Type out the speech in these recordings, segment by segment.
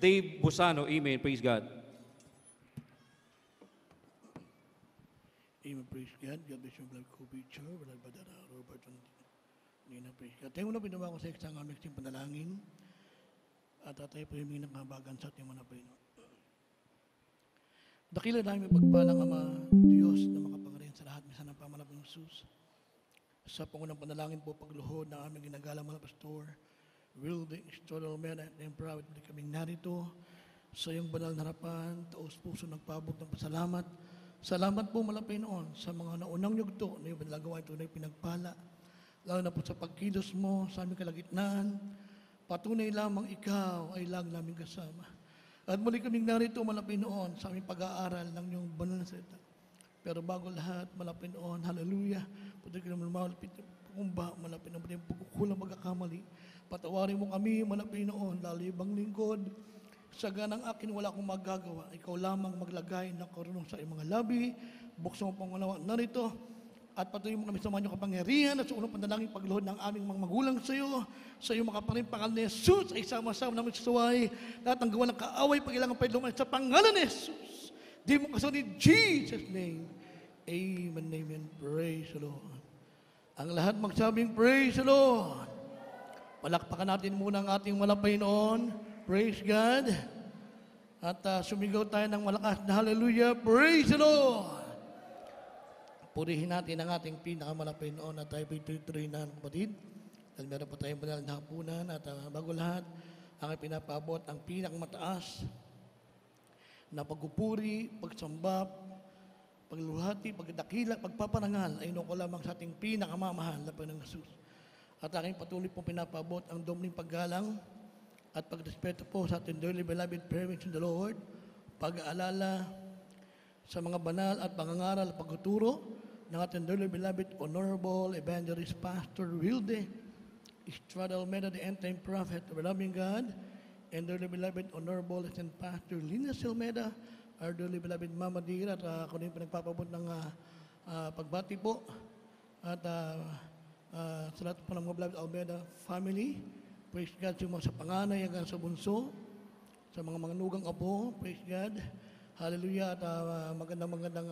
Dave Busano. Amen. Praise God. Amen, praise God. God bless you, Vlog Co-Picture, Vlog Badara, Robert, Nina, praise God. Tayo muna pinawa ko sa isang aming panalangin. At tayo po yung nakabagan sa ating mga Panginoon. Dakila namin pagpalang Ama, Diyos na makapangyarihan sa lahat, minsan ang pamanap ng Jesus. Sa pangunang panalangin po, pagluhod ng aming ginagalang mga pastor, will the external men at empowered na kaming narito sa iyong banal na harapan, taos puso nagpabot ng pasalamat. Salamat po malapay noon sa mga naunang yugto na yung nagawa ito na pinagpala. Lalo na po sa pagkilos mo sa aming kalagitnaan, patunay lamang ikaw ay lag namin kasama. At muli kaming narito malapay noon sa aming pag-aaral ng iyong banal na salita. Pero bago lahat, malapay noon, hallelujah, pwede ka naman malapit kumba, malapit naman yung pagkukulang magkakamali. Patawarin mo kami, malapay noon, lalo ibang lingkod. Sa ganang akin, wala akong magagawa. Ikaw lamang maglagay ng karunong sa iyong mga labi. Buksan mo pangalawa narito. At patuloy mo kami sa mga kapangyarihan at sa unang panalangin pagluhod ng aming mga magulang sa iyo. Sa iyong makaparing pangalan ni Jesus ay sama-sama namin sasuway. Lahat ng gawa ng kaaway, pag-ilangan pa lumayan sa pangalan ni Jesus. Di mo kasunod in Jesus' name. Amen, amen. Praise the Lord. Ang lahat magsabing praise the Lord. Palakpakan natin muna ang ating malapay noon. Praise God. At sumigaw tayo ng malakas na hallelujah. Praise the Lord. Purihin natin ang ating pinakamalapay noon at tayo pituloy na kapatid. Dahil meron po tayong banal na hapunan at bago lahat, ang pinapabot ang pinakamataas na pagpupuri, pagsamba, pagluhati, pagdakila, pagpaparangal ay ko lamang sa ating pinakamamahal na Panginoong Jesus. At aking patuloy pong pinapabot ang doming paggalang at pagrespeto po sa ating dearly beloved parents in the Lord, pag-aalala sa mga banal at pangangaral at pagtuturo ng ating dearly beloved Honorable Evangelist Pastor Wilde Estrada Almeida, the end-time prophet of the loving God, and dearly beloved Honorable and Pastor Lina Silmeda, our dearly beloved Mama Dira, at ako rin pinagpapabot ng pagbati po at sa lahat po ng mga beloved Almeida family. Praise God sa panganay hanggang sa bunso, sa mga nugang apo. Praise God. Hallelujah. At magandang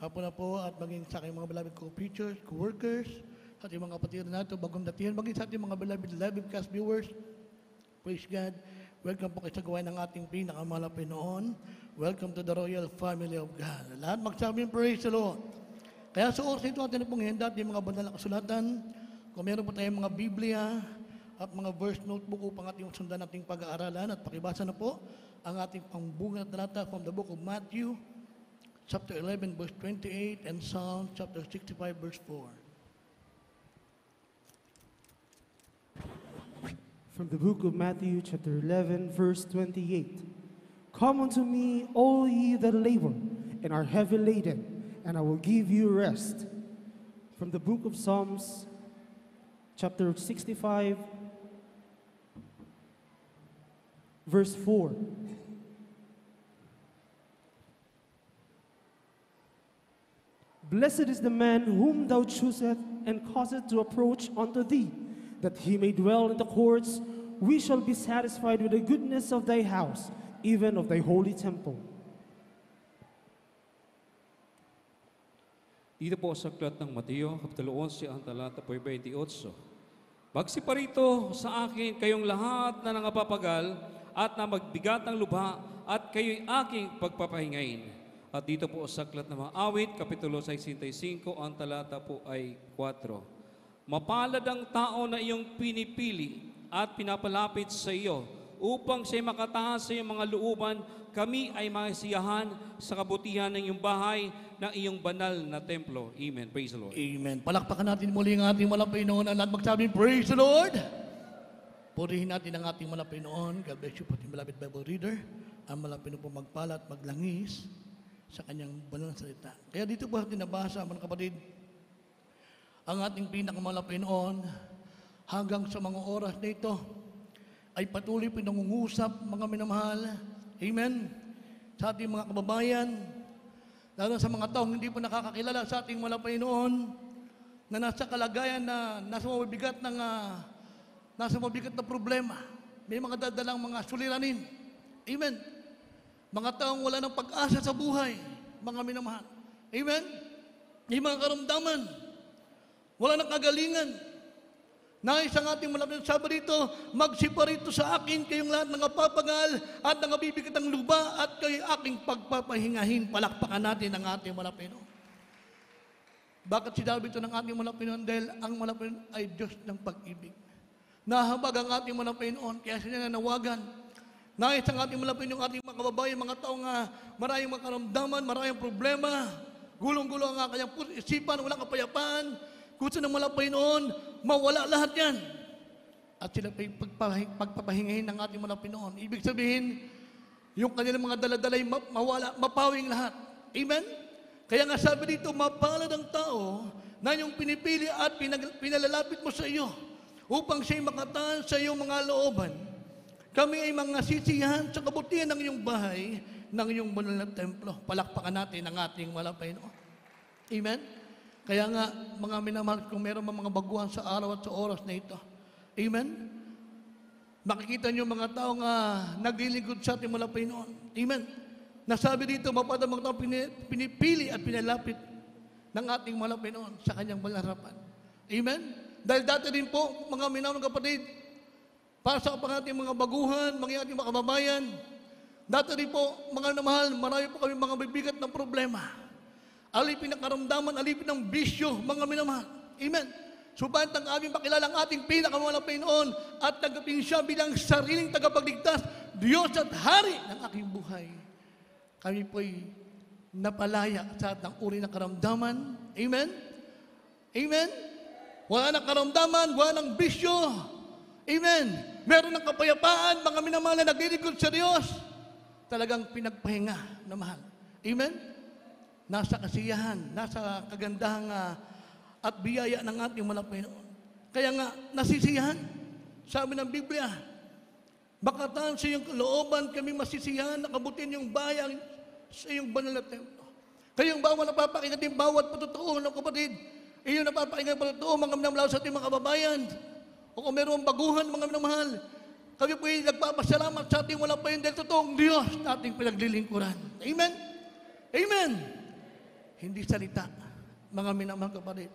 hapon na po at maging sa aking mga beloved co-preachers, co-workers, at yung mga kapatid natin, bagong datihan, maging sa ating mga beloved live cast viewers. Praise God. Welcome po kayo sa gawain ng ating pinakamahal na Panginoon. Welcome to the royal family of God. Lahat magsabing praise the Lord. Kaya sa oras ito atin pong henda at yung mga banal na kasulatan, kung meron po tayong mga Biblia at mga verse notebook upang ating sundan ating pag-aaralan at pakibasa na po ang ating pangbunga at talata from the book of Matthew, chapter 11, verse 28, and Psalm chapter 65, verse 4. From the book of Matthew, chapter 11, verse 28. Come unto me, all ye that labor and are heavy laden, and I will give you rest. From the book of Psalms, chapter 65, verse 4. Blessed is the man whom thou choosest and causest to approach unto thee, that he may dwell in the courts. We shall be satisfied with the goodness of thy house, even of thy holy temple. Dito po sa aklat ng Mateo, Kapitulo 11, ang talata po 28. Magsiparito sa akin kayong lahat na nangapapagal at na magbigat ng lubha at kayo'y aking pagpapahingain. At dito po sa aklat ng mga awit, Kapitulo 65, ang talata po ay 4. Mapalad ang tao na iyong pinipili at pinapalapit sa iyo upang siya'y makataas sa iyong mga looban. Kami ay masiyahan sa kabutihan ng iyong bahay ng iyong banal na templo. Amen. Praise the Lord. Amen. Palakpakan natin muli ang ating malapay noon at magsabing praise the Lord. Purihin natin ang ating malapay noon. God bless you po, ating beloved Bible reader. Ang malapay noon po magpala at maglangis sa kanyang banal na salita. Kaya dito po natin nabasa, mga kapatid, ang ating pinakamalapay noon hanggang sa mga oras na ito ay patuloy pinangungusap, mga minamahal. Amen. Sa ating mga kababayan, lalo sa mga taong hindi po nakakakilala sa ating malapay noon, na nasa kalagayan na nasa mabigat na problema, may mga dadalang mga suliranin. Amen. Mga taong wala ng pag-asa sa buhay, mga minamahal. Amen. May mga karamdaman, wala ng kagalingan. Nais ang ating malapit sabi dito, magsiparito sa akin kayong lahat ng napapagal at nangabibigat ng luba at kayo aking pagpapahingahin. Palakpakan natin ang ating malapit. Bakit sinabi ito ng ating malapit? Dahil ang malapit ay Diyos ng pag-ibig. Nahabag ang ating malapit kaya siya nanawagan. Nais ang ating malapit yung ating mga kababayan, mga taong maraming makaramdaman, maraming problema, gulong-gulo ang kanyang isipan, walang kapayapaan. Gusto ng malapit noon, mawala lahat yan. At sila pagpapahingahin ng ating malapit noon. Ibig sabihin, yung kanilang mga daladalay mawala, mapawing lahat. Amen? Kaya nga sabi dito, mapalad ang tao na yung pinipili at pinalalapit mo sa iyo upang siya'y makataan sa iyong mga looban. Kami ay mga sisiyahan sa kabutihan ng iyong bahay, ng iyong banal na templo. Palakpakan natin ang ating malapit noon. Amen? Kaya nga, mga minamahal, kung meron mga baguhan sa araw at sa oras na ito. Amen? Makikita niyo mga tao nga naglilingkod sa ating malapit noon. Amen? Nasabi dito, mapada mga tao pinipili at pinalapit ng ating malapit noon sa kanyang balarapan. Amen? Dahil dati din po, mga minamahal kapatid, para sa ating mga baguhan, mga ating mga kababayan, dati din po, mga minamahal, marami po kami mga bibigat ng problema. Alipin ng karamdaman, alipin ng bisyo, mga minamahal. Amen. Subalit ang aming makilala ang ating pinakamalapit noon at nagapin siya bilang sariling tagapagligtas, Diyos at Hari ng aking buhay. Kami po'y napalaya sa at ng uri ng karamdaman. Amen. Amen. Wala ng karamdaman, wala ng bisyo. Amen. Meron ng kapayapaan, mga minamahal na naglilingkod sa Diyos. Talagang pinagpahinga na mahal. Amen. Nasa kasiyahan, nasa kagandahan at biyaya ng ating malapit noon. Kaya nga, nasisiyahan. Sabi ng Biblia, makataan sa iyong looban kami masisiyahan, nakabutin yung bayan sa iyong banal na templo. Kayong bawal napapakinggan din bawat patutuo ng kapatid. Iyon napapakinggan patutuo, mga minamahal sa ating mga kababayan. O kung mayroong baguhan, mga minamahal, kami po ay nagpapasalamat sa ating malapit dahil totoong Diyos na ating pinaglilingkuran. Amen? Amen! Hindi salita, mga minamahal kapatid,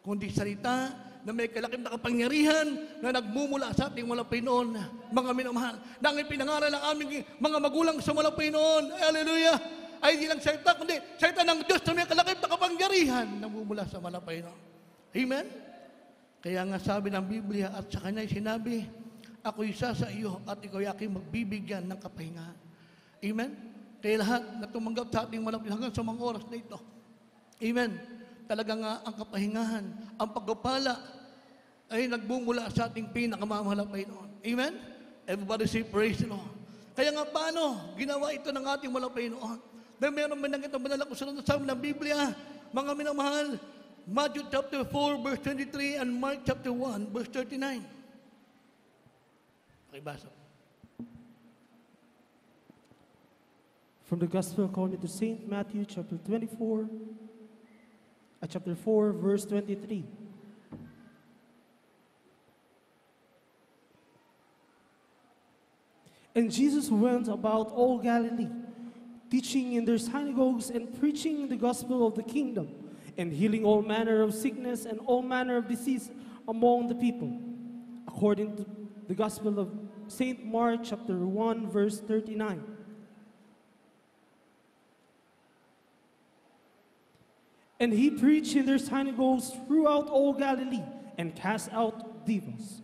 kundi salita na may kalakim na kapangyarihan na nagmumula sa ating malapit noon, mga minamahal, na ang ipinangaral ng aming mga magulang sa malapit noon, hallelujah, ay hindi lang salita, kundi salita ng Diyos na may kalakim na kapangyarihan na nagmumula sa malapit noon. Amen? Kaya nga sabi ng Biblia at sa kanya sinabi, ako isa sa iyo at ikaw ay aking magbibigyan ng kapahingahan. Amen? Kaya lahat na tumanggap sa ating malapit hanggang sa mga oras na ito, amen. Talagang ang kapahingahan, ang pagpapala ay nagbumula sa ating pinakamamahal na Panginoon. Amen? Everybody say praise the Lord. Kaya nga paano ginawa ito ng ating mahal na Panginoon? Dahil meron manangit ang banal na kusunod sa amin ng Biblia, mga minamahal, Matthew chapter 4 verse 23 and Mark chapter 1 verse 39. Pakibasa. From the Gospel according to St. Matthew chapter 4, verse 23. And Jesus went about all Galilee, teaching in their synagogues and preaching the gospel of the kingdom, and healing all manner of sickness and all manner of disease among the people, according to the Gospel of St. Mark chapter 1, verse 39. And he preached in their synagogues throughout all Galilee and cast out demons.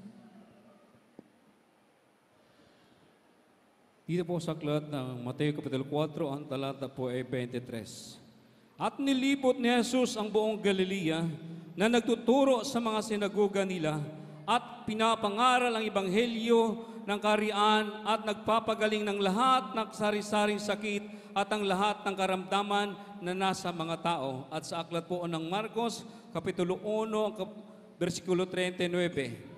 Dito po sa aklat ng Mateo Kapitulo 4, ang talata po ay 23. At nilibot ni Jesus ang buong Galilea na nagtuturo sa mga sinagoga nila at pinapangaral ang ebanghelyo ng kaharian at nagpapagaling ng lahat ng sari-saring sakit at ang lahat ng karamdaman na nasa mga tao. At sa aklat po ng Marcos, Kapitulo 1, versikulo 39.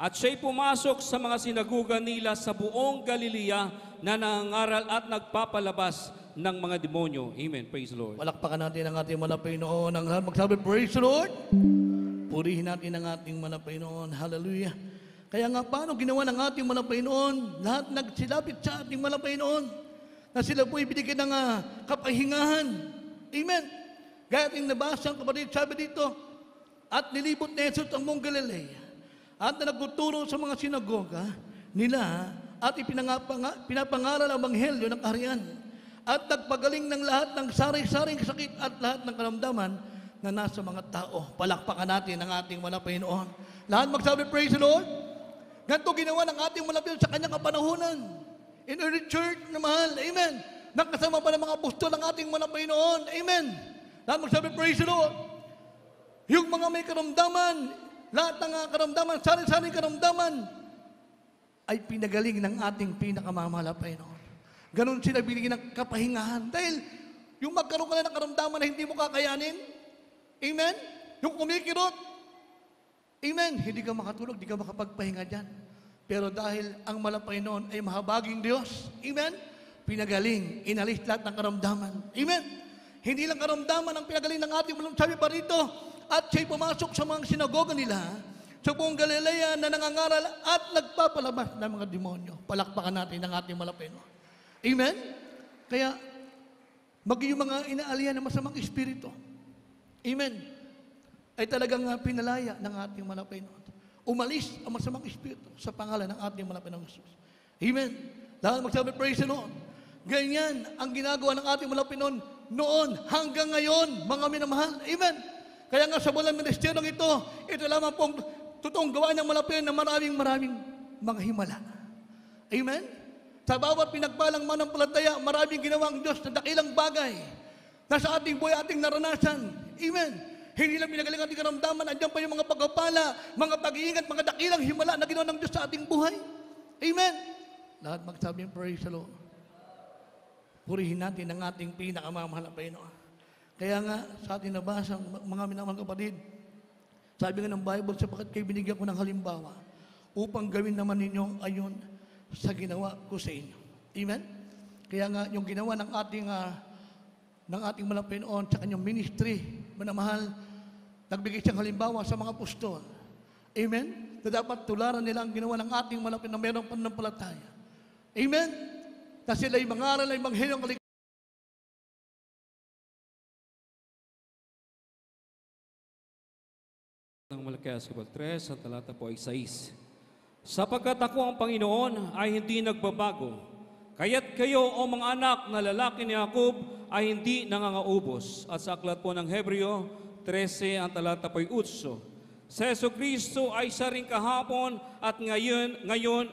At siya'y pumasok sa mga sinagoga nila sa buong Galilea na nangangaral at nagpapalabas ng mga demonyo. Amen. Praise the Lord. Palakpakan natin ang ating mahal na Panginoon. Ang magsabi, praise the Lord. Purihin natin ang ating mahal na Panginoon. Hallelujah. Kaya nga, paano ginawa ng ating malapay noon? Lahat nagsilapit sa ating malapay noon na sila po ibigyan ng kapahingahan. Amen. Gaya ating nabasa, kapatid, sabi dito, at nilibot ni Jesus ang buong Galilea at na nagtuturo sa mga sinagoga nila at pinapangaral ang Ebanghelyo ng kaharian at nagpagaling ng lahat ng sari-saring sakit at lahat ng karamdaman na nasa mga tao. Palakpakan natin ang ating malapay noon. Lahat magsabi, praise the Lord. Ganito ginawa ng ating malapay sa kanyang kapanahunan. In early church na mahal. Amen. Nakasama pa ng mga apostol ng ating malapay noon. Amen. Lahat magsabi, praise the Lord. Yung mga may karamdaman, lahat ng karamdaman, sari-saring karamdaman, ay pinagaling ng ating pinakamamalapay noon. Ganon sila binigyan ng kapahingahan. Dahil yung magkaroon ka na ng karamdaman na hindi mo kakayanin, amen? Yung kumikirot, amen? Hindi ka makatulog, hindi ka makapagpahinga dyan. Pero dahil ang malapay noon ay mahabaging Diyos, amen? Pinagaling, inalis lahat ng karamdaman. Amen? Hindi lang karamdaman ang pinagaling ng ating malapay. Sabi pa rito, at siya'y pumasok sa mga sinagoga nila sa buong Galilea na nangangaral at nagpapalabas ng mga demonyo. Palakpakan natin ang ating malapay noon. Amen? Kaya, yung mga inaalihan ng masamang espiritu, amen, ay talagang pinalaya ng ating malapay noon. Umalis ang masamang espiritu sa pangalan ng ating malapay ng Jesus. Amen? Lahat magsabi, praise the Lord. Ganyan ang ginagawa ng ating malapay noon hanggang ngayon, mga minamahal. Amen? Kaya nga sa bulang ministeryong ito lamang pong totoong gawa ng malapay na maraming mga himala. Amen? Sa bawat pinagpalang manampalataya, maraming ginawa ang Diyos na dakilang bagay na sa ating buhay, ating naranasan. Amen? Hindi lang pinagaling ating karamdaman, andyan pa yung mga pagpapala, mga pag-iingat, mga dakilang himala na ginawa ng Diyos sa ating buhay. Amen? Lahat magsabi, praise the Lord. Purihin natin ang ating pinakamamahal na Panginoon. Kaya nga, sa ating nabasa, mga minamahal kapatid, sabi nga ng Bible, sapagkat kayo binigyan ko ng halimbawa upang gawin naman ninyo ayon sa ginawa ko sa inyo. Amen? Kaya nga, yung ginawa ng ating malapay noon sa kanyang ministry, manamahal, nagbigay siyang halimbawa sa mga apostol. Amen? Na dapat tularan nila ang ginawa ng ating malapay na mayroong pananampalataya. Amen? Na sila'y mangaral ng Ebanghelyo ng kaligtasan. Ng Malakias 3, ang talata po ay 6. Sapagkat ako ang Panginoon ay hindi nagbabago, kaya't kayo o mga anak na lalaki ni Jacob ay hindi nangangaubos. At sa aklat po ng Hebreo 13, ang talata po ay 8. Si Jesucristo ay siya rin kahapon at ngayon,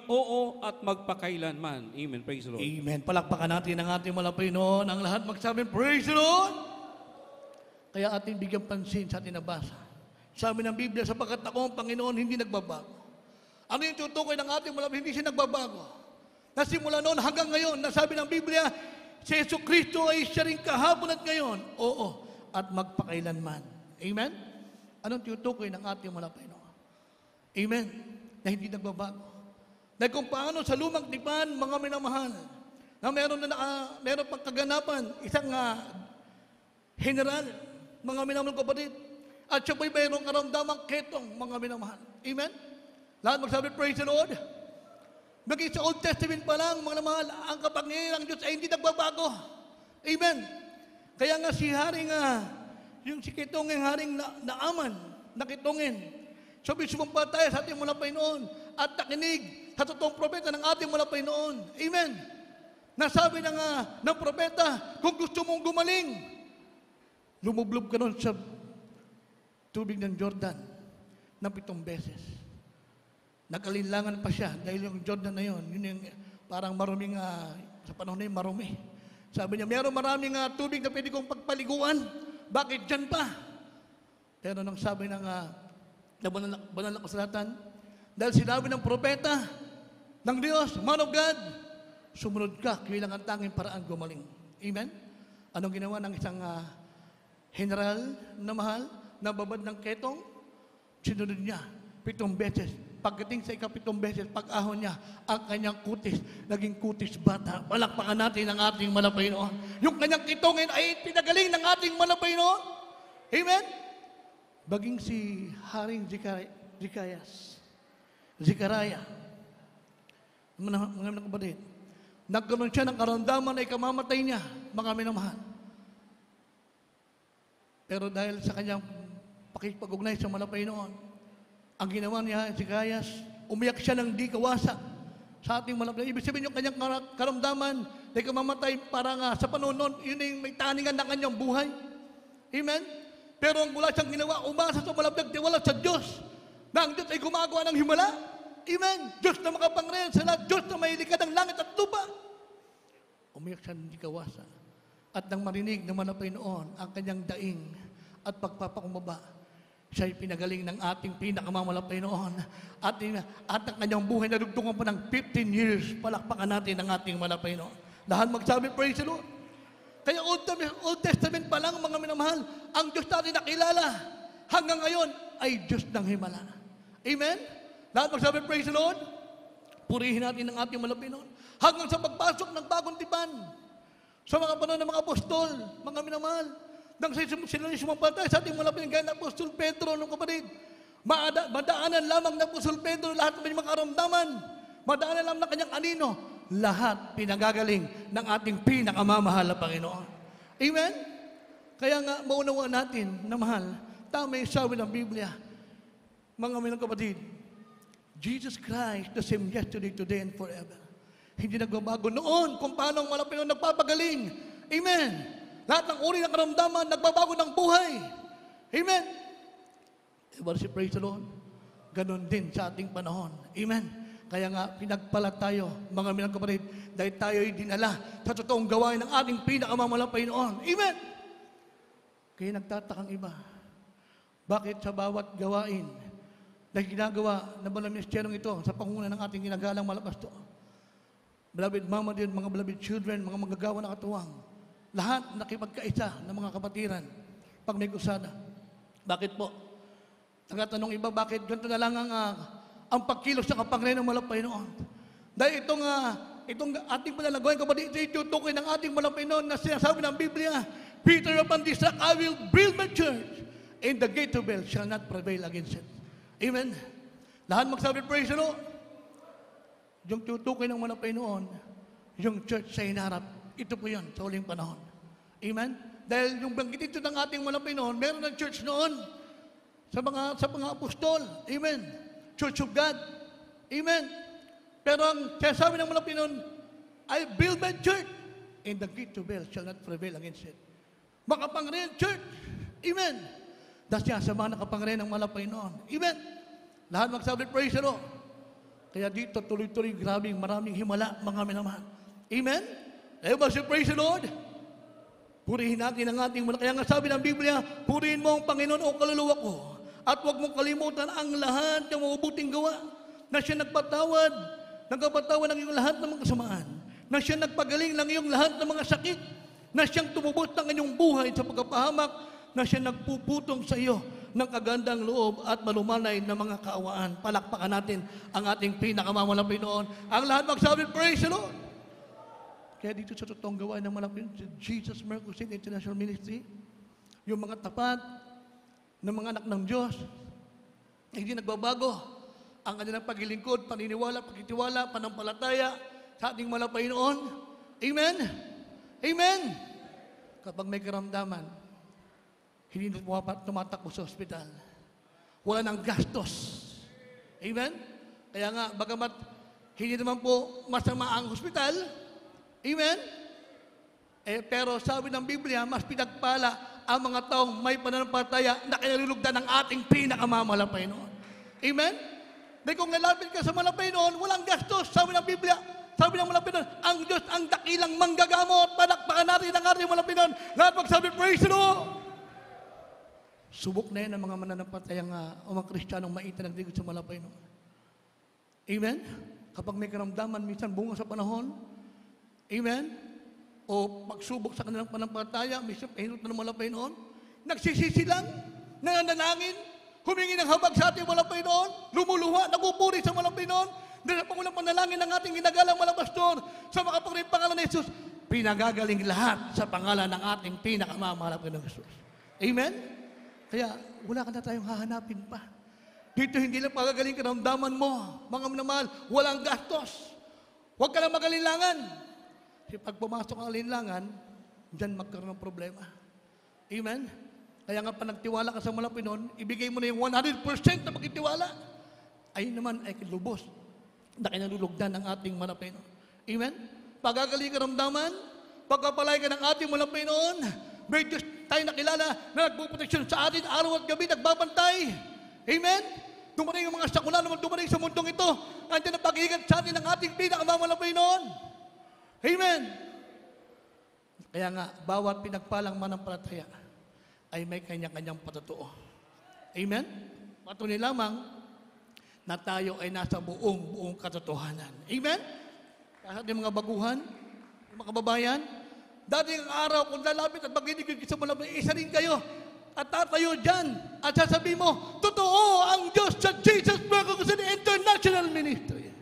oo at magpakailanman. Amen. Praise the Lord. Amen. Palakpakan natin ang ating malapay noon. Ang lahat magsabi, praise the Lord! Kaya ating bigyan pansin sa ating nabasa. Sabi ng Biblia, sapagkat ako ang Panginoon, hindi nagbabago. Ano yung tutukoy ng ating malapay? Hindi siya nagbabago. Nasimula noon hanggang ngayon, nasabi ng Biblia, si Jesucristo ay siya rin kahapon at ngayon. Oo, at magpakailanman. Amen? Anong tutukoy ng ating malapay noon? Amen? Na hindi nagbabago. Na kung paano sa lumang tipan, mga minamahal, na meron pang kaganapan, isang general, mga minamahal kapatid, at siya po'y mayroong karamdamang ketong, mga minamahal. Amen? Lahat magsabi, praise the Lord. Maging sa Old Testament pa lang, mga minamahal, ang kapangyarihan ng Diyos ay hindi nagbabago. Amen? Kaya nga si Haring, yung si Kitongin, Haring Naaman, nakitongin. So, bisumpa tayo sa ating malapay noon at nakinig sa totoong propeta ng ating malapay noon. Amen? Nasabi ng propeta, kung gusto mong gumaling, lumublob ka noon sa tubig ng Jordan na 7 beses. Nakalinlangan pa siya dahil yung Jordan na yun yung parang maruming, sa panahon na yun, marumi. Sabi niya, meron maraming tubig na pwede kong pagpaliguan. Bakit dyan pa? Pero nang sabi ng banal na kasulatan, dahil sinabi ng propeta ng Diyos, man of God, sumunod ka, kilang ang tanging paraan gumaling. Amen? Anong ginawa ng isang general na mahal, nababad ng ketong, sinunod niya 7 beses. Pagdating sa ika-7 beses, pag-ahon niya, ang kanyang kutis, naging kutis bata. Palakpakan natin ang ating malapay noon. Yung kanyang kitongin ay pinagaling ng ating malapay noon. Amen? Baging si Haring Zikayas, Zechariah. Mga kapatid, nagkaroon siya ng karamdaman na ikamamatay niya, mga minamahal. Pero dahil sa kanyang pakipag-ugnay sa malapay noon, ang ginawa niya, Zechariah, umiyak siya ng di kawasak sa ating malapay. Ibig sabihin yung kanyang karamdaman na ikamamatay para nga sa panahon noon, yun yung may taningan ng kanyang buhay. Amen? Pero ang wala siyang ginawa, umasa sa malapay, tiwala sa Diyos, na ang Diyos ay gumagawa ng himala. Amen? Diyos na makapangyarihan sa lahat, Diyos na may likha ng langit at lupa. Umiyak siya ng di kawasak. At nang marinig na malapay noon ang kanyang daing at pagpapakumbaba, siya'y pinagaling ng ating pinakamamalapay noon. At ang kanyang buhay na dugtungan pa ng 15 years, palakpakan natin ang ating malapay noon. Lahat magsabi, praise the Lord. Kaya Old Testament pa lang, mga minamahal, ang Diyos natin nakilala hanggang ngayon ay Diyos ng himala. Amen? Lahat magsabi, praise the Lord. Purihin natin ang ating malapay noon. Hanggang sa pagpasok ng bagong tipan. Sa mga panahon ng mga apostol, mga minamahal, nang sila sumampatay sa ating malapit ng gaya ng Apostol Pedro, nung kapatid, madaanan lamang ng Apostol Pedro lahat ng mga karamdaman, madaanan lamang ng kanyang anino, lahat pinagagaling ng ating pinakamamahal na Panginoon. Amen? Kaya nga, maunawaan natin na mahal, tama yung sabi ng Biblia, mga minang kapatid, Jesus Christ, the same yesterday, today, and forever. Hindi nagbabago noon kung paano ang malapit noon nagpapagaling. Amen? Lahat ng uri ng karamdaman, nagbabago ng buhay. Amen? Everybody say, praise the Lord. Ganon din sa ating panahon. Amen? Kaya nga, pinagpala tayo, mga minang kapatid, dahil tayo'y dinala sa totoong gawain ng ating pinakamamalapay noon. Amen? Kaya nagtatakang iba. Bakit sa bawat gawain na ginagawa ng mga ministeryong ito sa pangunguna ng ating ginagalang malapasto? Beloved mama din, mga beloved children, mga magagawa na katuwang, lahat nakipagkaisa ng mga kapatiran pag may kusada. Bakit po? Nagatanong iba, bakit ganito na lang ang pagkilos sa kapangyarihan ng malapay noon? Dahil itong ating panalagawin, kapatid, ito itutukoy ng ating malapay noon na sinasabi ng Biblia, Peter, upon this rock I will build my church, and the gate of hell shall not prevail against it. Amen? Lahat magsabi, praise the Lord. Yung tutukoy ng malapay noon, yung church sa hinarap, ito po yun, sa uling panahon. Amen? Dahil yung banggitin ito ng ating malapay noon, meron ng church noon sa mga apostol. Amen? Church of God. Amen? Pero ang sabi ng malapay noon, I build my church, and the gate of hell shall not prevail against it. Makapangyarihan church. Amen? Dahil siya sa mga nakapangyarihan ng malapay noon. Amen? Lahat magsabi, praise the Lord. Kaya dito, tuloy-tuloy, maraming himala, mga minamahal. Amen? Everybody say, praise the Lord. Purihin natin ang ating mula. Kaya nga sabi ng Biblia, purihin mo ang Panginoon o kaluluwa ko. At huwag mong kalimutan ang lahat ng mabubuting gawa na siya nagpatawad ng iyong lahat ng mga kasamaan. Na siya nagpagaling ng iyong lahat ng mga sakit. Na siyang tumubos ng inyong buhay sa pagkapahamak. Na siya nagpuputong sa iyo ng kagandang loob at malumanay na mga kaawaan. Palakpakan natin ang ating pinakamamalapit noon. Ang lahat magsabi, praise the Lord. Kaya dito sa totoong gawain ng malapit, Jesus Miracle City International Ministry, yung mga tapat ng mga anak ng Diyos, hindi nagbabago ang kanilang paglilingkod, paniniwala, pagkitiwala, panampalataya sa ating malapay noon. Amen? Amen? Kapag may karamdaman, hindi tumatakbo sa ospital. Wala nang gastos. Amen? Kaya nga, bagamat hindi naman po masama ang hospital, amen? Pero sabi ng Biblia, mas pinagpala ang mga taong may pananampalataya na kinalulugdan ng ating pinakamamalapay noon. Amen? Dahil kung nalapit ka sa malapay noon, walang gastos. Sabi ng Biblia, sabi ng malapit noon, ang Diyos ang dakilang manggagamot. Palakpakan natin ang ating malapit noon. Lahat magsabi, praise the Lord! Subok na yan ang mga mananampalatayang o mga Kristiyanong maita nagdigod sa malapay noon. Amen? Kapag may karamdaman, minsan bunga sa panahon, amen? O pagsubok sa kanilang panampalataya, minsan pahirot na ng malapay noon, nagsisisi lang, nananalangin, humingi ng habag sa ating malapay noon, lumuluha, nagpupuri sa malapay noon, dahil sa pangulang panalangin ng ating ginagalang malapastor, sa makapangyarihang pangalan ng Jesus, pinagagaling lahat sa pangalan ng ating pinakamamalapay ng Jesus. Amen? Kaya wala ka na tayong hahanapin pa. Dito hindi lang pagagaling karamdaman mo. Mga minamahal, walang gastos. Huwag ka lang mag-alinlangan. Kasi pag pumasok ang alinlangan, dyan magkaroon ng problema. Amen? Kaya nga pa nagtiwala ka sa Malapinon, ibigay mo na yung 100% na pagkitiwala. Ayun naman ay lubos na kinalulugdan ng ating Malapinon. Amen? Pagagaling karamdaman, pagkapalay ka ng ating Malapinon, may Diyos tayo nakilala na nagpuproteksyon sa atin araw at gabi, nagbabantay. Amen? Dumating yung mga sakuna naman dumating sa mundong ito. Andiyan ang pag-iingat sa atin ng ating pinakamamalapinon noon. Amen? Kaya nga, bawat pinagpalang manampalataya ay may kanya-kanyang patotoo. Amen? Patuloy lamang na tayo ay nasa buong katotohanan. Amen? Kaya ating mga baguhan, mga kababayan, dating ang araw kung lalapit at mag-inigig sa malapit, isa rin kayo at tatayo dyan at sasabihin mo, totoo ang Diyos sa Jesus Mercosur International Ministry.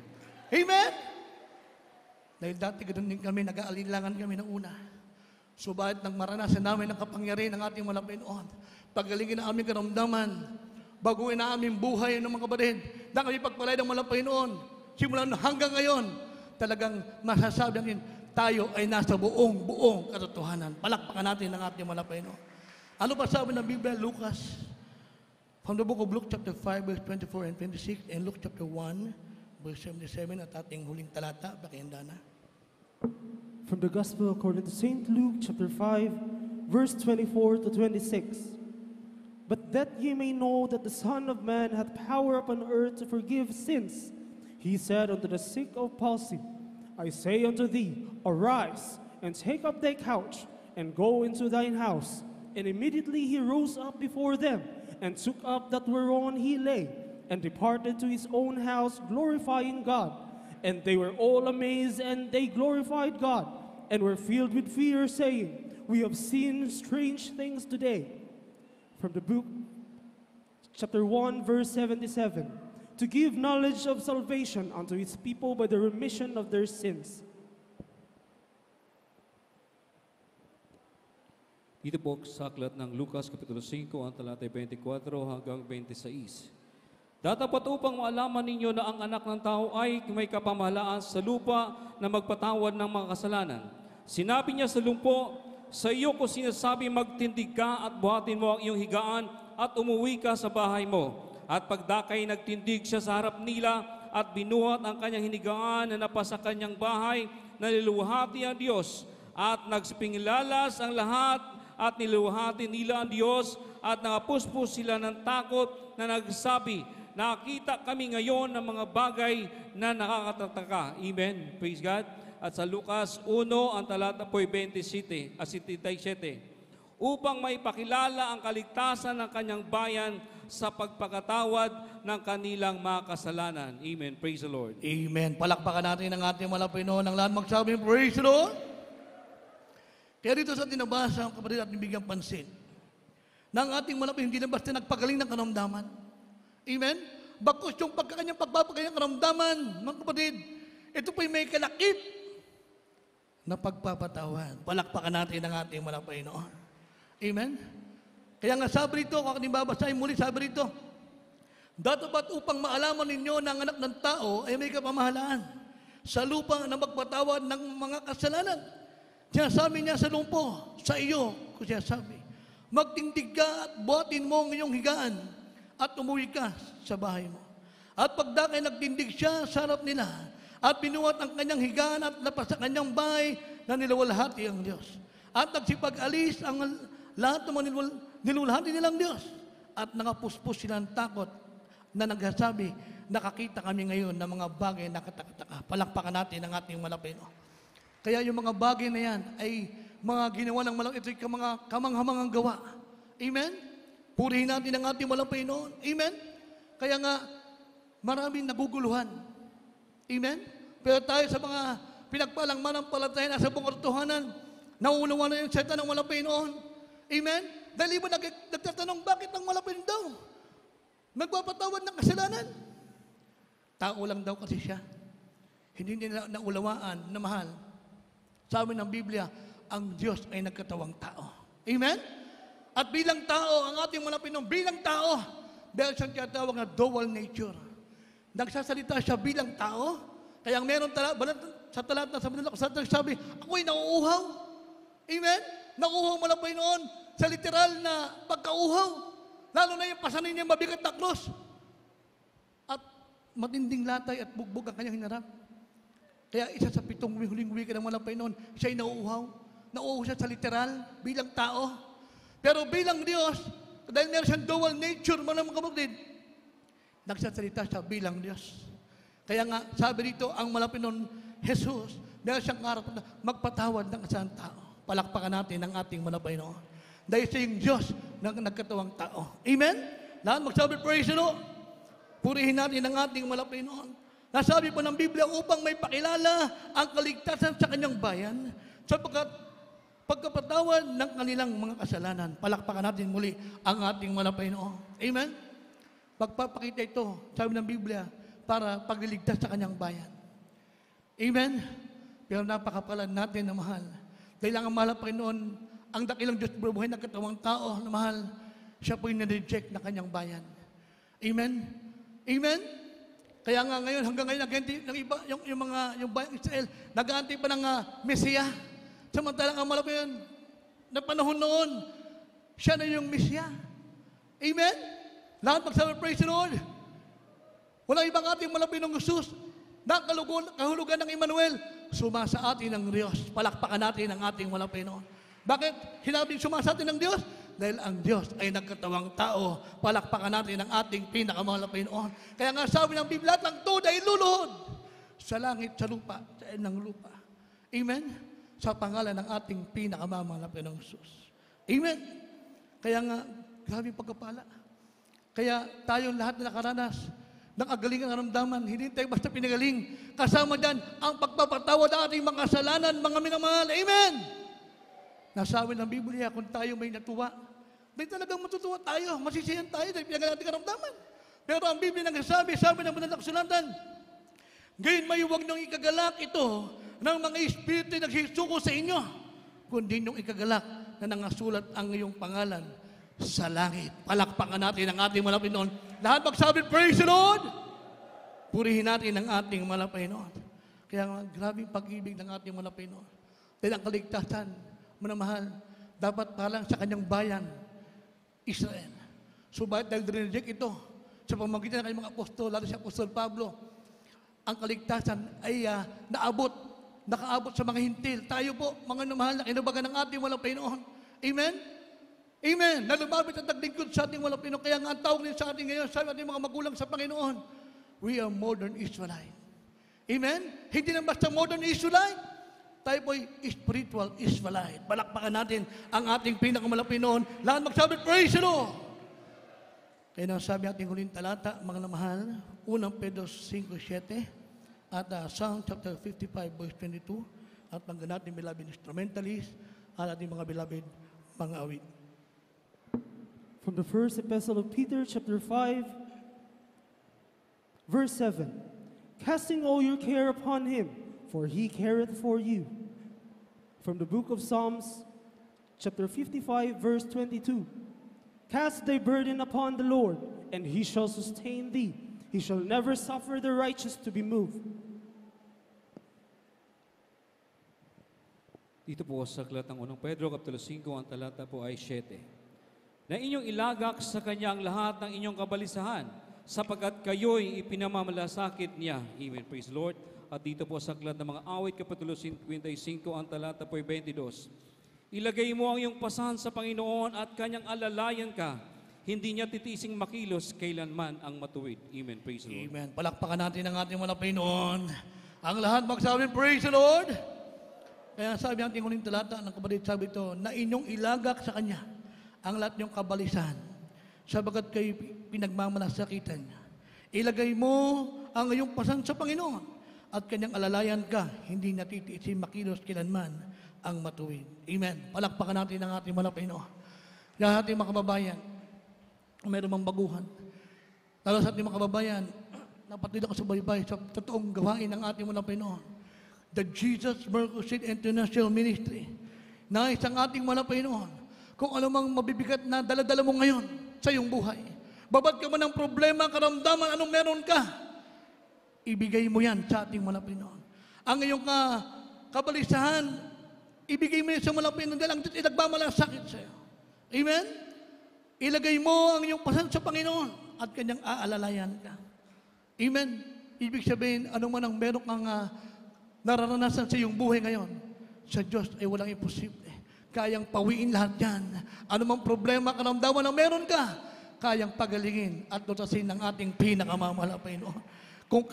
Amen? Dahil dati ganoon din kami, nag-aalinlangan kami ng una. Subalit nang maranasan namin ang kapangyarihan ng ating Malapinon, pagalingin na aming karamdaman, baguhin na aming buhay ng mga kapatid, na kami pagpalay ng Malapinon, simulan hanggang ngayon, talagang masasabi natin, tayo ay nasa buong katotohanan. Palakpakan natin ang ating Malapinon. Ano pa sabi ng Biblia? Lucas, from the book of Luke chapter 5, verse 24 and 26, and Luke chapter 1, verse 77, at ating huling talata, pakihanda na. From the Gospel according to St. Luke, chapter 5, verse 24 to 26. But that ye may know that the Son of Man hath power upon earth to forgive sins, he said unto the sick of palsy, I say unto thee, arise, and take up thy couch, and go into thine house. And immediately he rose up before them, and took up that whereon he lay, and departed to his own house, glorifying God. And they were all amazed, and they glorified God, and were filled with fear, saying, We have seen strange things today. From the book, chapter 1, verse 77, to give knowledge of salvation unto his people by the remission of their sins. Dito po sa aklat ng Lucas, Kapitulo 5, ang talata 24 hanggang 26. Datapat upang maalaman ninyo na ang anak ng tao ay may kapamahalaan sa lupa na magpatawad ng mga kasalanan. Sinabi niya sa lumpo, sa iyo ko sinasabi magtindig ka at buhatin mo ang iyong higaan at umuwi ka sa bahay mo. At pagdakay nagtindig siya sa harap nila at binuhat ang kanyang hinigaan na napasa kanyang bahay, naliluhati ang Diyos at nagpingilalas ang lahat at niluhati nila ang Diyos at nangapuspos sila ng takot na nagsabi, nakita kami ngayon ng mga bagay na nakakatataka. Amen. Praise God. At sa Lucas 1, ang talata po'y 27, 77, upang maipakilala ang kaligtasan ng kanyang bayan sa pagpakatawad ng kanilang mga kasalanan. Amen. Praise the Lord. Amen. Palakpakan natin ang ating Malapinon. Ang lahat magsabi, praise the Lord. Kaya dito sa tinabasa, ang kapatid at nibigyang pansin, na ang ating Malapinon hindi na basta nagpagaling ng karamdaman. Amen? Bakos yung kanyang pagpapagaling ng karamdaman, mga kapatid, ito po'y may kalakip na pagpapatawad. Palakpakan natin ang ating Malapinon. Amen? Kaya nga sabi rito, kung aking babasahin muli, sabi rito, datapat upang maalaman ninyo na ang anak ng tao ay may kapamahalaan sa lupa na magpatawad ng mga kasalanan. Sinasabi niya sa lumpo, sa iyo, kung sinasabi, magtindig ka at buhatin mo ang iyong higaan at umuwi ka sa bahay mo. At pagdakay nagtindig siya sa harap nila at binuhat ang kanyang higaan at lapas sa kanyang bahay na nilawalhati ang Diyos. At nagsipag-alis ang lahat ng mga nilawalhati nilang Diyos. At nangapuspos sila ng takot na nagsasabi, nakakita kami ngayon ng mga bagay na katakataka. Palakpakan natin ang ating Malapinon. Kaya yung mga bagay na yan ay mga ginawa ng malaki, ito yung mga kamanghamangang gawa. Amen? Purihin natin ang ating Malapinon. Amen? Kaya nga, maraming naguguluhan. Amen? Pero tayo sa mga pinagpalang manampalataya na sa buong katotohanan, nauunawa na yung seta ng Malapinon. Amen? Dahil iba nagtatanong, bakit ang Malapinon daw? Nagpapatawad ng kasalanan. Tao lang daw kasi siya. Hindi nila naulawaan na mahal. Sabi ng Biblia, ang Diyos ay nagkatawang tao. Amen? At bilang tao, ang ating Malapinon, bilang tao, meron siyang tinatawag na dual nature. Nagsasalita siya bilang tao, kaya meron sa talata sa Manila, sabi, ako'y nauuhaw. Amen? Nauuhaw mo lang po noon sa literal na pagkauhaw. Lalo na yung pasanin niya mabigat na krus. At matinding latay at bugbog ang kanyang hinarap. Kaya isa sa 7 huling wika ng mga Panginoon, siya'y nauuhaw. Nauuhaw siya sa literal bilang tao. Pero bilang Diyos, dahil meron siyang dual nature, mga kapatid, nagsasalita siya bilang Diyos. Kaya nga, sabi dito, ang Panginoon, Jesus, meron siyang harap na magpatawad ng isang tao. Palakpakan natin ang ating Panginoon. Dahil siya yung Diyos na nagkatawang tao. Amen? Lahat magsabi, praise the Lord. Purihin natin ang ating Panginoon. Nasabi po ng Biblia upang may pakilala ang kaligtasan sa kanyang bayan sapagkat pagkapatawad ng kanilang mga kasalanan. Palakpakan natin muli ang ating Panginoon. Amen? Pagpapakita ito, sabi ng Biblia, para pagliligtas sa kanyang bayan. Amen? Pero napakapalan natin na mahal. Dahil ang mahal na Panginoon, ang dakilang Diyos buhay ng katawang tao na mahal, siya po yung na-reject na kanyang bayan. Amen? Amen? Kaya nga ngayon, hanggang ngayon, ng iba, yung bayang Israel, nag-aantay pa ng Mesiya. Samantalang ang malapit yun, na panahon noon, siya na yung Mesiya. Amen? Lahat magsabi, praise the Lord. Walang ibang ating malapit ng Jesus, na kahulugan ng Emmanuel, sumasa atin ng Diyos. Palakpakan natin ang ating malapit noon. Bakit hinabing sumasa atin ng Diyos? Dahil ang Diyos ay nagkatawang tao. Palakpakan natin ang ating pinakamahal na Panginoon. Kaya nga sabi ng Biblia, lahat ng tuod ay luluhod sa langit, sa lupa, sa ng lupa. Amen? Sa pangalan ng ating pinakamahal na Panginoong Jesus. Amen? Kaya nga, grabe pagkapala. Kaya tayong lahat na nakaranas ng agalingan karamdaman, hindi tayo basta pinagaling. Kasama dyan ang pagpapatawad ng ating mga kasalanan, mga minamahal. Amen? Nasabi ng Biblia, kung tayo may natuwa, may talagang matutuwa tayo, masisiyan tayo dahil pinagaling natin karamdaman. Pero ang Biblia nagsasabi, sabi ng Banal na Kasulatan, gayon may huwag niyong ikagalak ito ng mga espiritu na nagsisuko sa inyo, kundi niyong ikagalak na nangasulat ang iyong pangalan sa langit. Palakpakan natin ang ating malapit noon. Lahat magsabi, praise the Lord! Purihin natin ang ating malapit noon. Kaya grabing pag-ibig ng ating malapit noon. Dahil ang kaligtasan, manamahal, dapat palang sa kanyang bayan, Israel. Subalit dahil dinreject ito, sa pamamagitan ng kanyang mga apostol, lalo si Apostol Pablo, ang kaligtasan ay nakaabot sa mga hintil. Tayo po, mga namahal, na kinubagan ng ating walang Panginoon. Amen? Amen. Na lumabit at naglingkod sa ating walang Panginoon. Kaya nga ang tawag din sa ating ngayon, sa ating mga magulang sa Panginoon, we are modern Israelite. Amen? Hindi na basta modern Israelite, tayo po'y spiritual Israelite. Balakpakan natin ang ating pinakamalapit noon. Lahat magsabi, praise the Lord! Kaya nang sabi ating huling talata, mga namahal, 1 Pedro 5:7, at Psalm chapter 55, verse 22, at mga natin beloved instrumentalist, at ating mga beloved mga awit. From the first epistle of Peter, chapter 5, verse 7. Casting all your care upon him, for he careth for you. From the book of Psalms, chapter 55, verse 22. Cast thy burden upon the Lord, and he shall sustain thee. He shall never suffer the righteous to be moved. Dito po sa aklat ng 1 Pedro, Kapitulo 5, ang talata po ay 7. Na inyong ilagak sa kanya ang lahat ng inyong kabalisahan, sapagkat kayo'y ipinamamalasakit niya. Amen. Praise the Lord. At dito po sa aklat ng mga awit, Kapitulo 55, ang talata po ay 22. Ilagay mo ang iyong pasahan sa Panginoon at kanyang alalayan ka. Hindi niya titising makilos kailanman ang matuwid. Amen. Praise the Lord. Amen. Palakpakan natin ang ating mga Panginoon. Ang lahat magsabi, praise the Lord! Kaya sabi ang ating huling talata ng kapatid, sabi ito, na inyong ilagak sa Kanya ang lahat niyong kabalisan, sabagat kayo pinagmamalasakitan niya. Ilagay mo ang iyong pasan sa Panginoon at Kanyang alalayan ka, hindi natitiisin makilos kailanman ang matuwid. Amen. Palakpakan natin ang ating mga Panginoon. Kaya ating mga kababayan, mayroon mang baguhan. Lalo sa ating mga kababayan, napatid ako sa baybay sa totoong gawain ng ating mga Panginoon. The Jesus Mercy International Ministry, nais ang ating mga Panginoon, kung ano mang mabibigat na daladala mo ngayon sa iyong buhay, Babad ka man ng problema, karamdaman, anong meron ka, ibigay mo yan sa ating malapit noon. Ang iyong kabalisahan, ibigay mo yan sa malapit noon dahil ang Diyos nagmamalasakit sa iyo. Amen? Ilagay mo ang iyong pasan sa Panginoon at kanyang aalalayan ka. Amen? Ibig sabihin, ano man ang meron kang nararanasan sa iyong buhay ngayon, sa Diyos ay walang imposible. Kayang pawiin lahat yan. Ano mang problema, karamdaman na meron ka, kayang pagalingin at lutasin ng ating pinakamamahal na Panginoon. Kung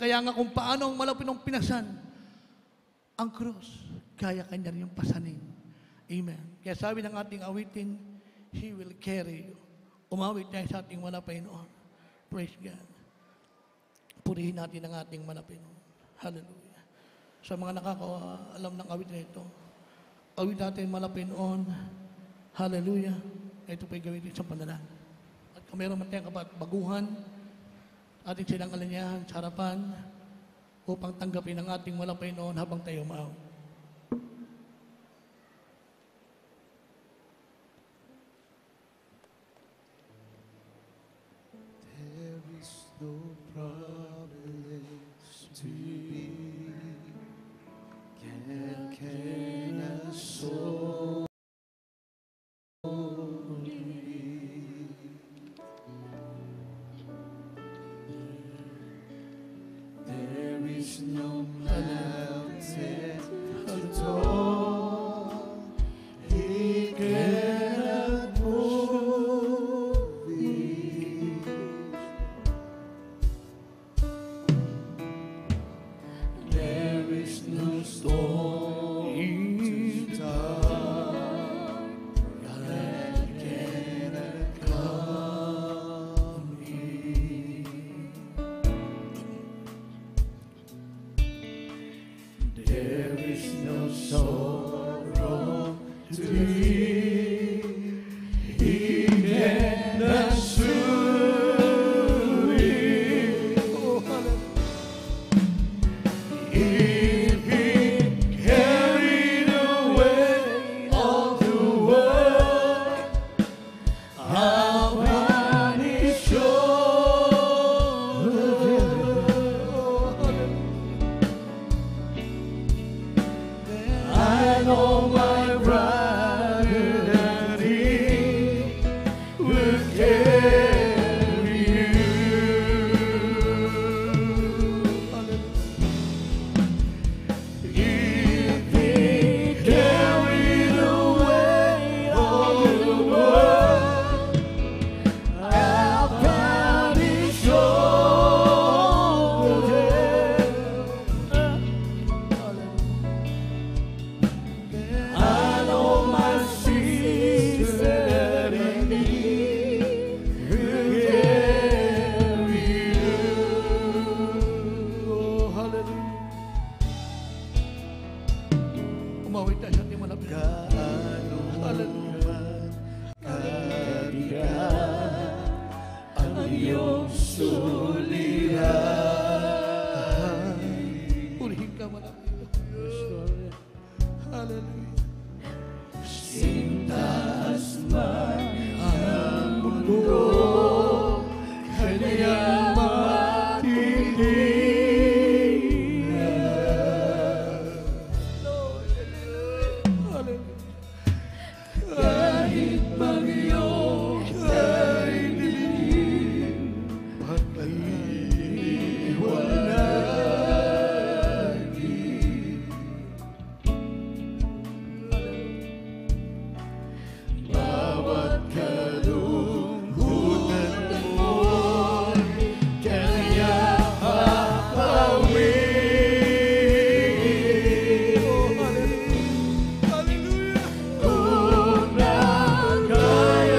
paano ang malapit ng pinasan, ang krus, kaya kanya rin yung pasanin. Amen. Kaya sabi ng ating awitin, He will carry you. Umawit tayo sa ating mahal na Panginoon. Praise God. Purihin natin ang ating mahal na Panginoon. Hallelujah. Sa mga nakakaalam ng awit na ito, awit natin mahal na Panginoon. Hallelujah. Ito pa'y gawin din sa panalangin. At kung meron man tayong baguhan, ating silang alanyahan sa harapan upang tanggapin ang ating mahal na Panginoon habang tayo umawit. No promise to be can a soul there is no mountain tall he cannot move thee. There is no storm too dark that cannot come in. There is no sorrow to heal. He cannot soothe it. Oh, hallelujah. If he carried away all the world upon his shoulders, I know my brother that he will carry you. If he carried away all the world upon his shoulders, I know my sister in need will carry you. Oh, hallelujah. Umawit tayo sa ating malapit. Hallelujah. Kabigat ang iyong suliran. Purihin ka malapit. Hallelujah. Sintas man ang mundo, kanyang matindihan. Kahit bagyo ay dilim, pag-iwanagin. Bawat kalungkutan mo'y kanya papawin. Kung nagkaya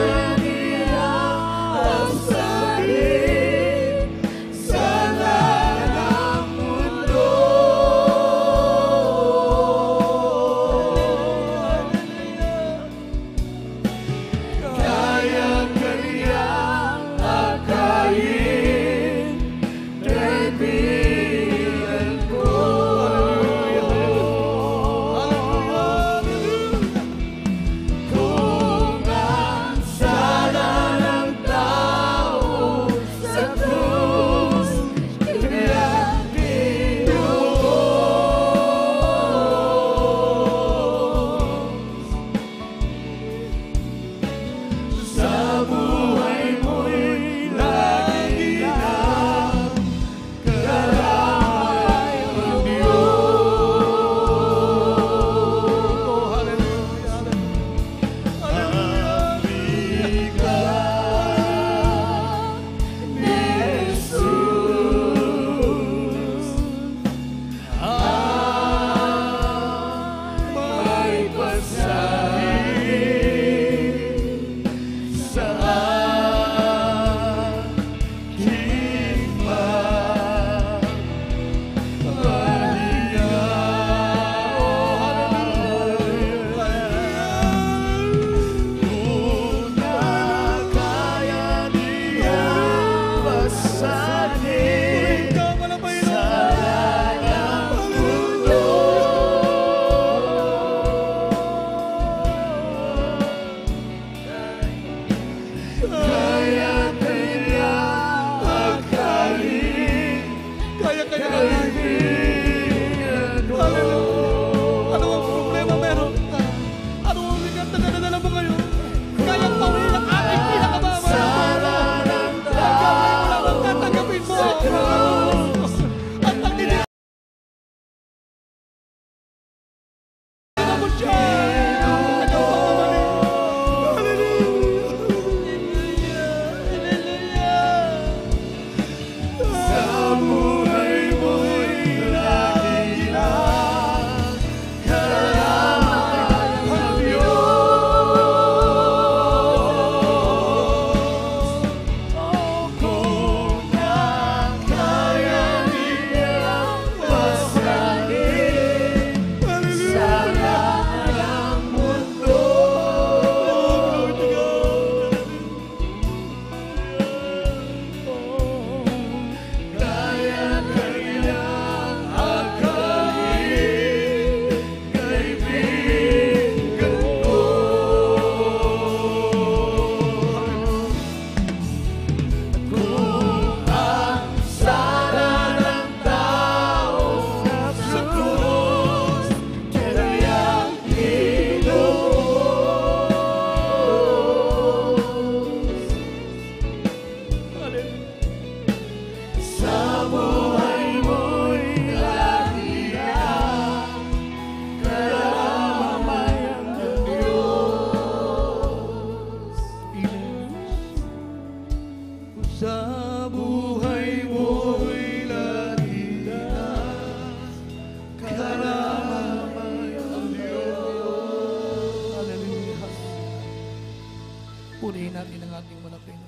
Purihin natin ang ating malapin.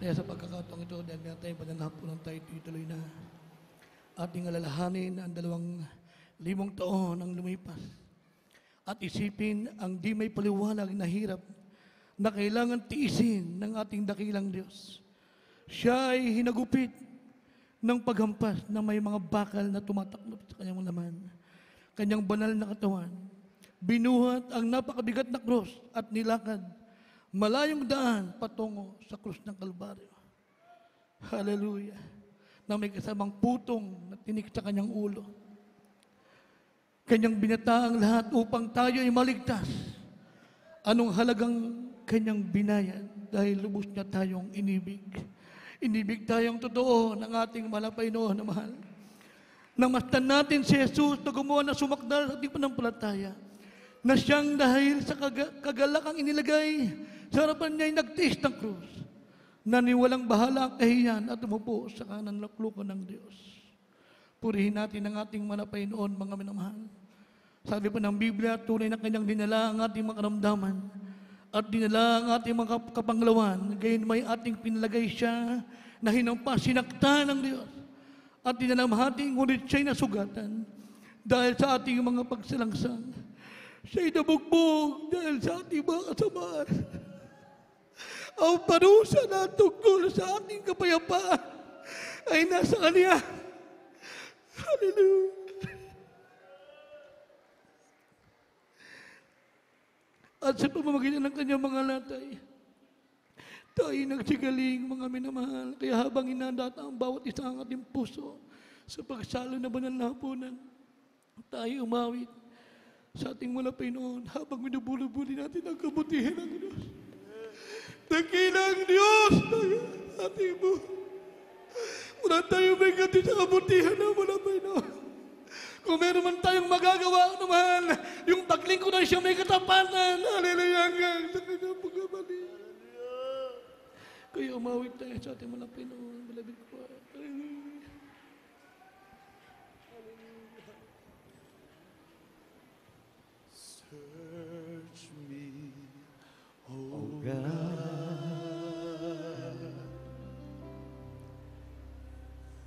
Kaya sa pagkakataong ito, dahil nga tayo pananapunan tayo tuloy na ating alalahanin ang 2,000 taon ang lumipas. At isipin ang di may paliwanag na hirap na kailangan tiisin ng ating dakilang Diyos. Siya ay hinagupit ng paghampas na may mga bakal na tumataklop sa kanyang laman. Kanyang banal na katawan. Binuhat ang napakabigat na krus at nilakad malayong daan patungo sa krus ng Kalbaryo. Hallelujah. Na may kasamang putong na tinik sa kanyang ulo. Kanyang binata ang lahat upang tayo ay maligtas. Anong halagang kanyang binayad dahil lubos niya tayong inibig. Inibig tayong totoo ng ating malapay noon na mahal. Namastan natin si Jesus na gumawa na sumakdal sa ating panampalataya. Na siyang dahil sa kagalakang inilagay sa harapan niya ay nagtiis ng krus. Naniwalang bahala ang kahiyan at umupo sa kanan ng luklukan ng Diyos. Purihin natin ang ating malapay noon, mga minamahal. Sabi pa ng Biblia, tunay na kanyang dinala ang ating mga karamdaman at dinala ang ating mga kapanglawan. Gayon may ating pinalagay siya na hinampas, sinaktan ng Diyos. At dinalamhati, ngunit siya'y nasugatan dahil sa ating mga pagsalangsang. Siya'y nabugbog dahil sa ating mga kasamaan. Ang parusa na tungkol sa ating kapayapaan ay nasa Kanya. Hallelujah. At sa pamamagitan ng Kanyang mga latay, tayo nagsigaling, mga minamahal. Kaya habang inandata ang bawat isa ang ating puso sa pagsalo na banal na hapunan, tayo umawit sa ating malapay noon habang minubuli-buli natin ang kabutihan ng Diyos. Dakilang Diyos, ating mo. Mula tayo may gati sa kabutihan ng malapay noon. Kung meron man tayong magagawa naman, yung paglingkod na siya may katapatan. Hallelujah, hanggang sa kanyang pagkabali. Kaya umawit tayo sa ating malapay noon. Malabig ko. Hallelujah. Search me, oh God,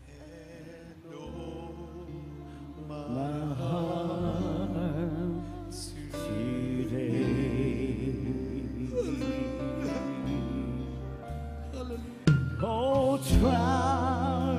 and know my heart today. Oh, try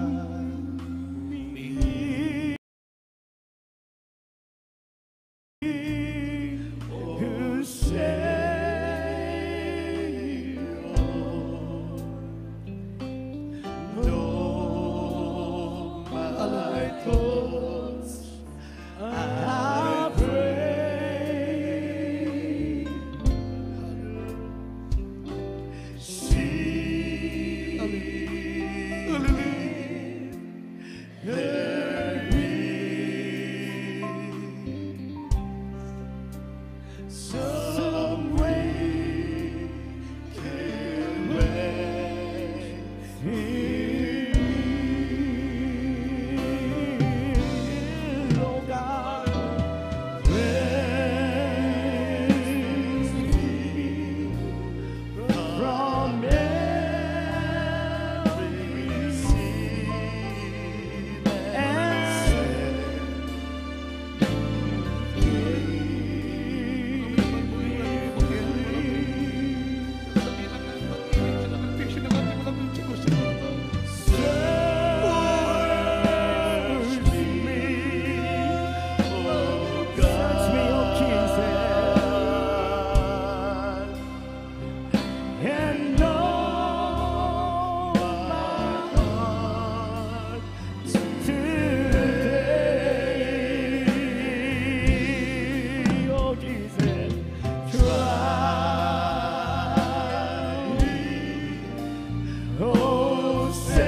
some way can heal, oh God, cleanse me from every sin and sin. Search me, oh God, and know my heart today, oh Jesus, try me, oh Savior,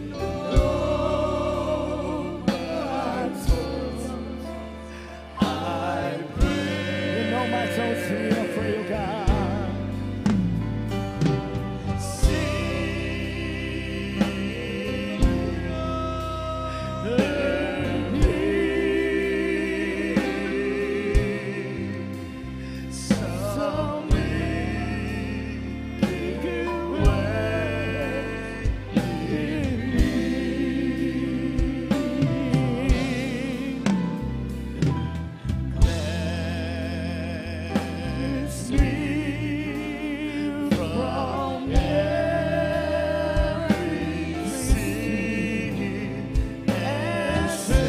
oh my soul, I pray. You know my soul's sweet, I pray, oh God. Cleanse me from every sin and set me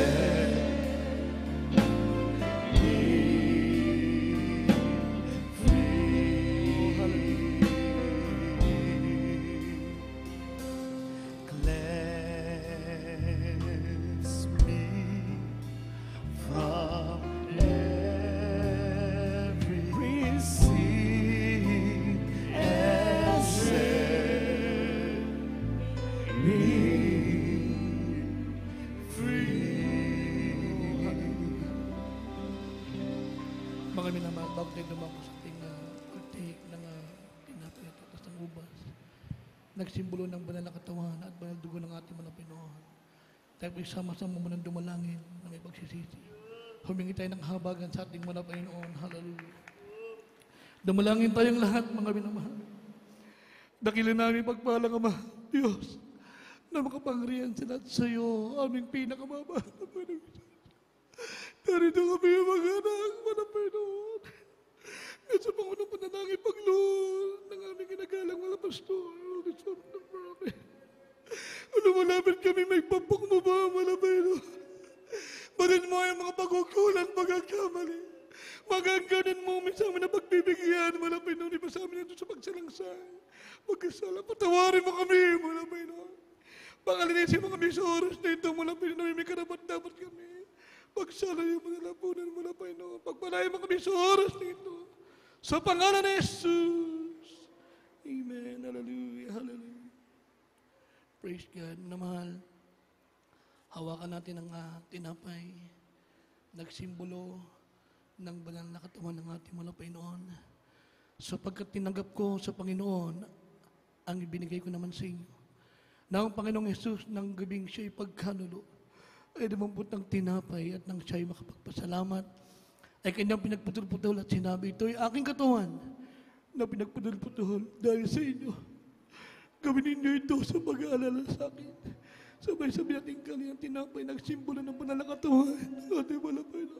free. Cleanse me from every sin and set me free. Mga minamahal, bago tayo dumako sa ating pagtihik ng tinapay at atas ng ubas, nagsimbolo ng banal na katawan at banal dugo ng ating mga Pinoon. Tayo po'y sama-sama munang dumalangin na may pagsisisi. Humingi tayo ng habagan sa ating mga Pinoon. Hallelujah. Dumalangin tayong lahat, mga minamahal. Dakilan namin pagpalang Ama, Diyos, na makapangyarihan sa lahat sa iyo, aming pinakamamahal na Panginoon. Narito kami yung mga anak, mga Panginoon. At sa pangunang panalangin pagloon ng aming ginagalang mga pastor, Holy Son of Prophet. Malapit kami may pampok mo ba, mga Panginoon? Barin mo ang mga pagkukulang, pagkakamali. Magaganin mo sa amin na pagbibigyan, mga Panginoon, iba sa amin ito sa pagsalangsang. Magkasala, patawarin mo kami, mga Panginoon. Pangalinisin mo kami sa oras na ito, mga Panginoon, may karapat-dapat kami. Pagsalayo mo na lapunan mo na, Panginoon. Pagpalayo mo kami sa oras na ito. Sa pangalan ni Jesus. Amen. Hallelujah. Hallelujah. Praise God. Namahal, hawakan natin ang tinapay. Nagsimbolo ng banal na katawan ng ating mga Panginoon. Sapagkat tinanggap ko sa Panginoon ang ibinigay ko naman sa inyo. Na ang Panginoong Jesus ng gabing siya'y pagkanulo ay dumampot ng tinapay at nang siya'y makapagpasalamat ay kanyang pinagputol-putol at sinabi, ito'y aking katawan na pinagputol-putol dahil sa inyo. Gawin ninyo ito sa pag-aalala sa akin. Sabay-sabay natin kaniyang tinapay nagsimbolo ng banal na katawan. Ating wala pa ito.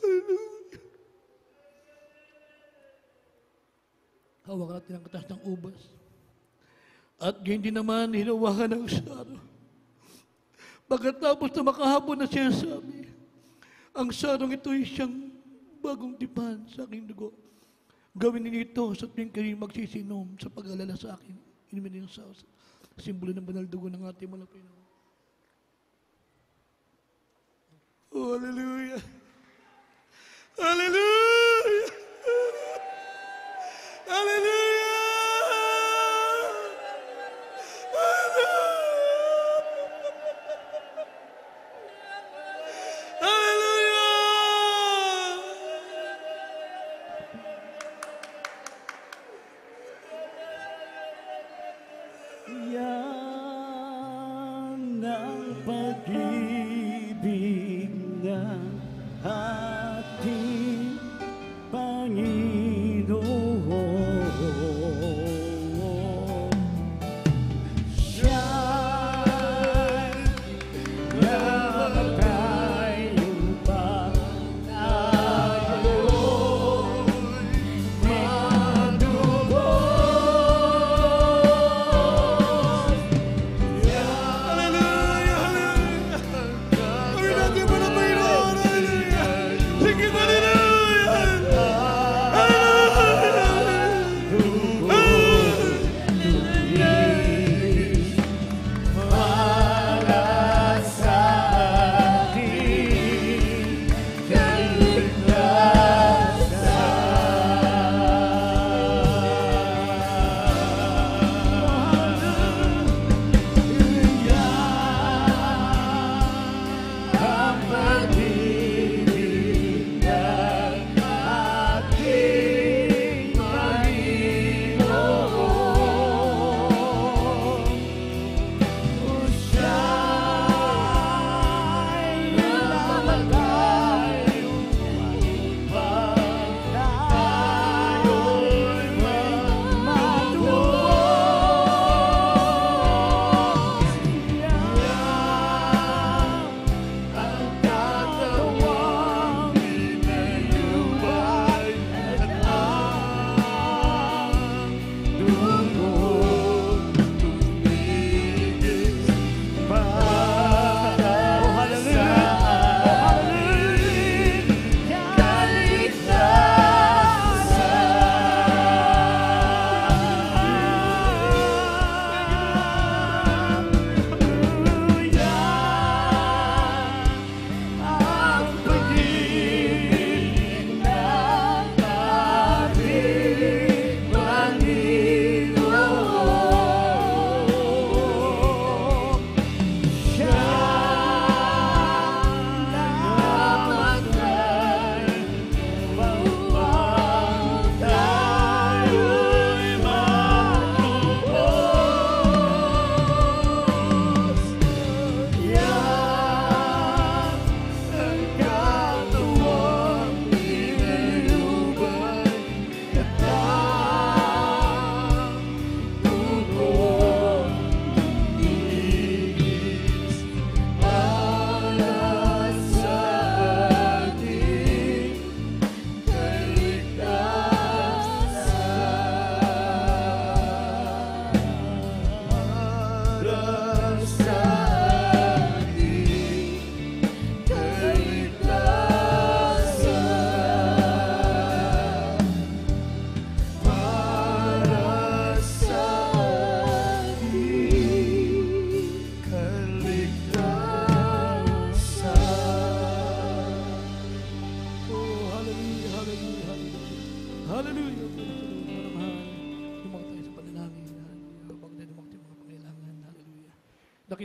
Hallelujah. Hawak natin ang katas ng ubas. At ganyan din naman, hinawakan ng saro. Pagkatapos na makahapon na siya sabi, ang sarong ito ay siyang bagong tipan sa aking dugo. Gawin ninyo ito sa tuwing kayo magsisinom sa pag-alala sa akin. Inumin niyo sa simbolo ng banal dugo ng ating mga Pinoy. Oh, hallelujah! Hallelujah! Hallelujah!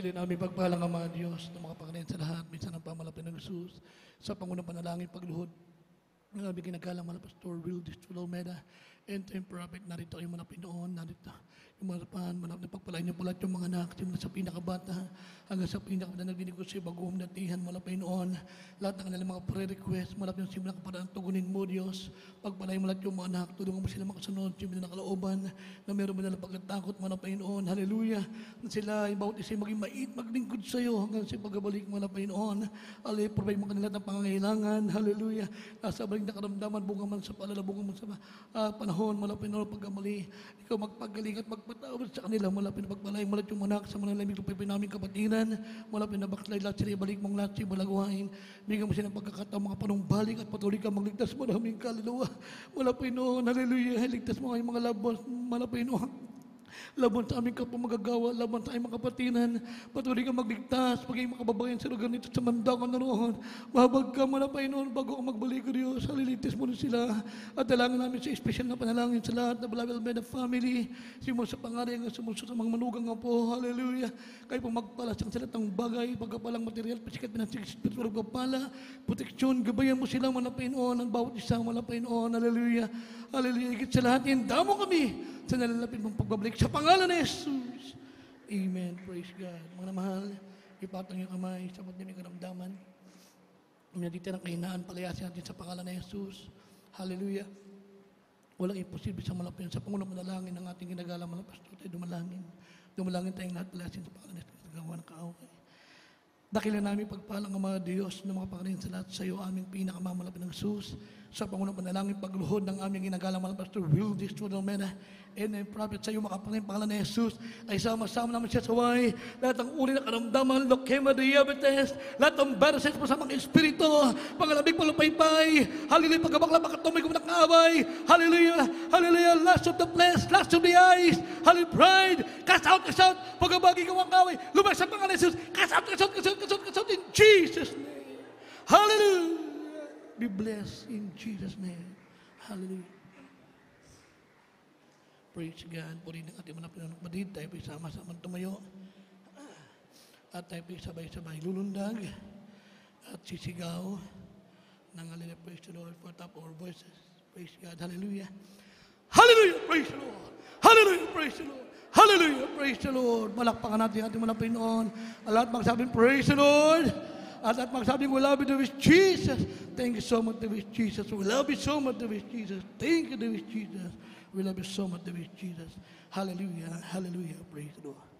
Dakilin namin pagpalang Ama Diyos na makapakanin sa lahat, minsan ang pamalapin ng Jesus, sa pangunang panalangin pagluhod ng aming kinagalang mga Pastor Will Distulo Almeida, and time prophet, narito yung mga Pinoon, narito yung mga pan, manap na pagpalain niyo po lahat yung mga anak, simula sa pinakabata hanggang sa pinakabata nagdinegosyo, bagoong datihan, mga Pinoon, lahat ng kanilang mga prayer-request, malap yung simula kapadaan, tugunin mo Diyos, pagpalain mo lahat yung mga anak, tulungan mo sila makasunod, simula na kalooban, na meron mo na pagkatakot, mga Pinoon, hallelujah, na sila, yung bawat isa maging mait, maglingkod sa iyo, hanggang sa pagbabalik, mga Pinoon, hallelujah, provide mo kanila ng pangangailangan, hallelujah, nasa balik na karamdaman, bunga man sa palala, bunga man sa panahon, mga Pinoon, pagkamali, ikaw magpagaling at magpatawad sa kanila, mga Pinoon, pagpalain mo lahat yung anak, sa mga lamig lupay namin kapatiran, mga Pinoon, backslide lahat sila, ibalik mong lahat sila, balaguhain, bigyan mo sila ng pagkakataon, mga panumbalik at patuloy ka magligtas mo namin kaluluwa, mga Pinoon, hallelujah, ligtas mo ang mga labos, mga Pinoon, laban sa aming kapwa magagawa, laban sa aming mga kapatinan, patuloy ka magligtas, maging makababayan sa lugar nito sa mandakan na roon. Mahabag ka man na Panginoon bago ka magbalik o Diyos, halilitis mo na sila. At dalangin namin sa espesyal na panalangin sa lahat na Bible Bed Family, simula sa pangalan ng sumusunod sa mga manugang nga po, hallelujah. Kayo po magpalasang sa lahat ng bagay, pagkapalang material, pasikat, pinansig, spiritual, pagpapala, proteksyon, gabayan mo sila man na Panginoon, ang bawat isa man na Panginoon, hallelujah. Hallelujah, higit sa lahat, indamo kami sa nalalapit mong pagbabalik sa pangalan ni Jesus. Amen. Praise God. Mga mahal, ipatang yung kamay sa pagdaming karamdaman. Minadita ng kahinaan, palayasin natin sa pangalan ni Jesus. Hallelujah. Walang imposible sa malapit. Sa pangunang manalangin ng ating ginagalang mga pastor tayo dumalangin. Dumalangin tayong lahat, palayasin sa pangalan ni Jesus. Nagawa ng kaaway. Dakilan namin pagpalang ang mga Diyos na mga pakarin sa lahat sa iyo, aming pinakamamalapit ng Jesus. Sa pangunang panalangin pagluhod ng aming ginagalang mga pastor Will Distulo Almeida, and ang prophet sa iyo makapangalan pangalan ni Jesus ay sama-sama namin siya sa way. Lahat ng uri na karamdaman, leukemia, diabetes, lahat ng viruses po sa mga espiritu, pangalabig palupaypay, hallelujah, pagkabakla, pagkatumay ko ng kaaway, hallelujah, hallelujah, lust of the flesh, lust of the eyes, hallelujah, pride, cast out, pagkabagi ko ang kaaway, lumay sa pangalan ni Jesus, cast out, in Jesus' name. Hallelujah. Be blessed in Jesus' name. Hallelujah. Praise God. Purihin ang ating mga pinanagbatid. Tayo po'y sama-sama tumayo. At tayo po'y sabay-sabay lulundag. At sisigaw. Nangalila, praise the Lord for top our voices. Praise God. Hallelujah. Hallelujah. Praise the Lord. Hallelujah. Praise the Lord. Hallelujah. Praise the Lord. Malakpakan natin ating mga Pinoon. At magsabing, praise the Lord. At magsabing, we love you, dear Jesus. Thank you so much, dear Jesus. We love you so much, dear Jesus. Thank you, dear Jesus. We love you so much, dear Jesus. Hallelujah. Hallelujah. Praise the Lord.